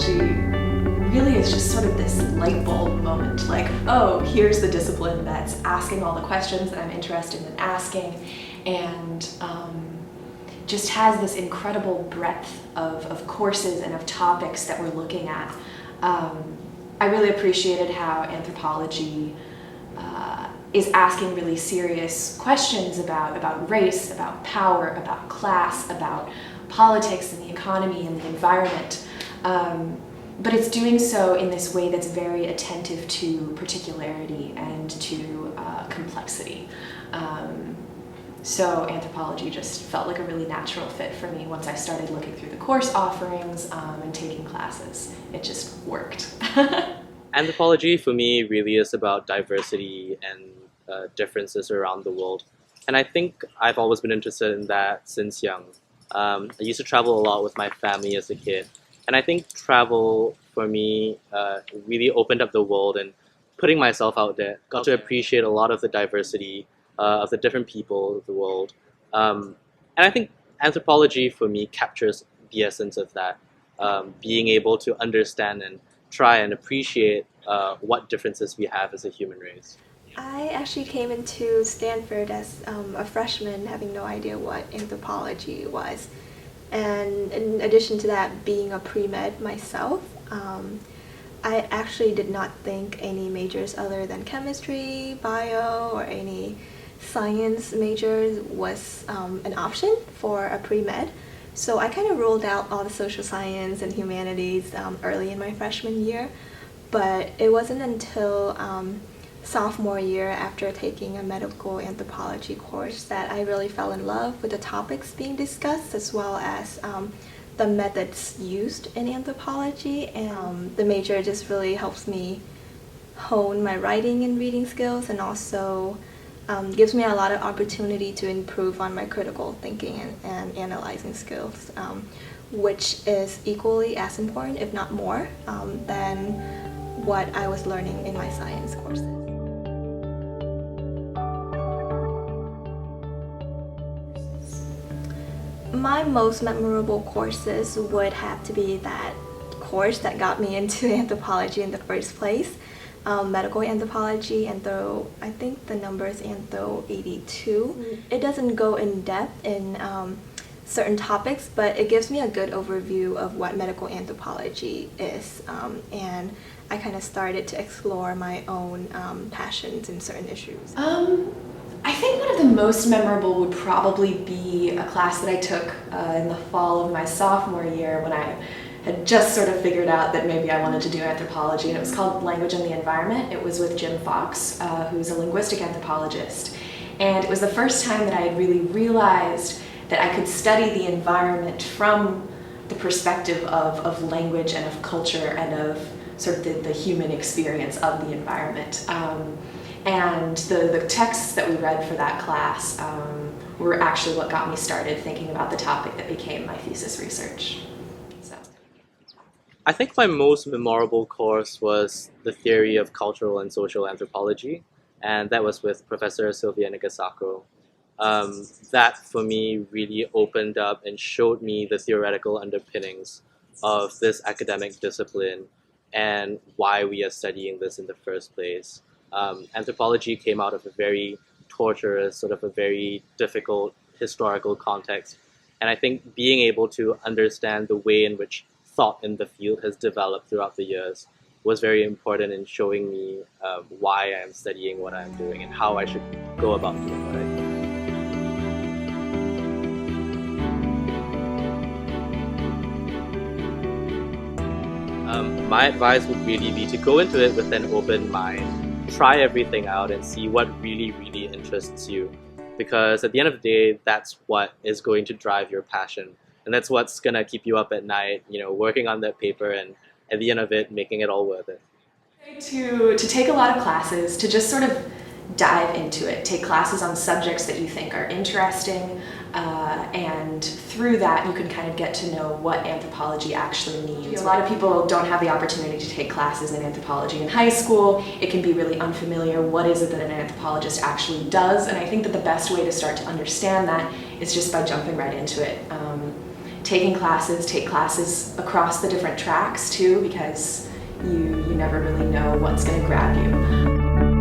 anthropology really is just sort of this light bulb moment, like, oh, here's the discipline that's asking all the questions that I'm interested in asking, and just has this incredible breadth of courses and of topics that we're looking at. I really appreciated how anthropology is asking really serious questions about race, about power, about class, about politics and the economy and the environment. But it's doing so in this way that's very attentive to particularity and to complexity. So anthropology just felt like a really natural fit for me once I started looking through the course offerings and taking classes. It just worked. Anthropology for me really is about diversity and differences around the world. And I think I've always been interested in that since young. I used to travel a lot with my family as a kid. And I think travel for me really opened up the world and putting myself out there. Got to appreciate a lot of the diversity of the different people of the world. And I think anthropology for me captures the essence of that. Being able to understand and try and appreciate what differences we have as a human race. I actually came into Stanford as a freshman, having no idea what anthropology was. And in addition to that, being a pre-med myself, I actually did not think any majors other than chemistry, bio, or any science majors was an option for a pre-med. So I kind of ruled out all the social science and humanities early in my freshman year. But it wasn't until sophomore year, after taking a medical anthropology course, that I really fell in love with the topics being discussed, as well as the methods used in anthropology. And the major just really helps me hone my writing and reading skills, and also gives me a lot of opportunity to improve on my critical thinking and analyzing skills, which is equally as important, if not more, than what I was learning in my science courses. My most memorable courses would have to be that course that got me into anthropology in the first place, medical anthropology, Anthro, I think the number is Anthro 82. It doesn't go in depth in certain topics, but it gives me a good overview of what medical anthropology is, and I kind of started to explore my own passions in certain issues. I think one of the most memorable would probably be a class that I took in the fall of my sophomore year, when I had just sort of figured out that maybe I wanted to do anthropology, and it was called Language and the Environment. It was with Jim Fox, who's a linguistic anthropologist. And it was the first time that I had really realized that I could study the environment from the perspective of language and of culture and of sort of the human experience of the environment. And the texts that we read for that class were actually what got me started thinking about the topic that became my thesis research. So. I think my most memorable course was the theory of cultural and social anthropology, and that was with Professor Sylvia Nagasako. That for me really opened up and showed me the theoretical underpinnings of this academic discipline and why we are studying this in the first place. Anthropology came out of a very torturous, sort of a very difficult historical context. And I think being able to understand the way in which thought in the field has developed throughout the years was very important in showing me why I am studying what I'm doing and how I should go about doing what I do. My advice would really be to go into it with an open mind, try everything out and see what really, really interests you. Because at the end of the day, that's what is going to drive your passion. And that's what's going to keep you up at night, working on that paper, and at the end of it, making it all worth it. To take a lot of classes, to just sort of dive into it, take classes on subjects that you think are interesting, and through that you can kind of get to know what anthropology actually means. A lot of people don't have the opportunity to take classes in anthropology in high school. It can be really unfamiliar. What is it that an anthropologist actually does? And I think that the best way to start to understand that is just by jumping right into it. take classes across the different tracks too, because you never really know what's going to grab you.